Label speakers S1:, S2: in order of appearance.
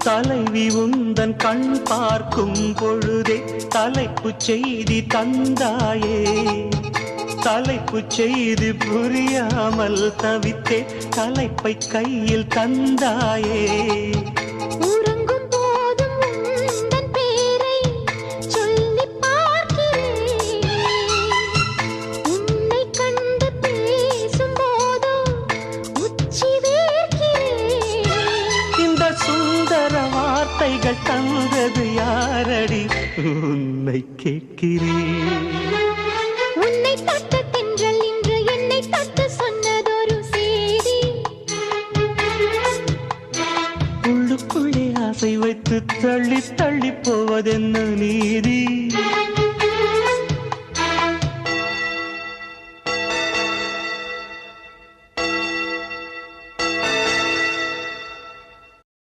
S1: தலைவி உந்தன் கண் பார்க்கும் பொழுதே தலைப்புச் செய்தி தந்தாயே. தலைப்புச் செய்தி புரியாமல் தவித்தே தலைப்பை கையில் தந்தாயே.
S2: உறங்கும் போதும் உந்தன் பேரை சொல்லிப் பார்க்கிறேன். உன்னை கண்டு பேசும் போதோ உச்சி வேர்க்கிறேன்.
S1: இந்த சுந்தர வார்த்தைகள் தந்தது யாரடி உன்னை கேட்கிறேன்.
S2: உன்னை தட்ட தென்றல் இன்று என்னை தட்ட சொன்னதொரு செய்தி.
S1: உள்ளுக்குள்ளே ஆசை வைத்து தள்ளி தள்ளி போவதென்ன நீதி.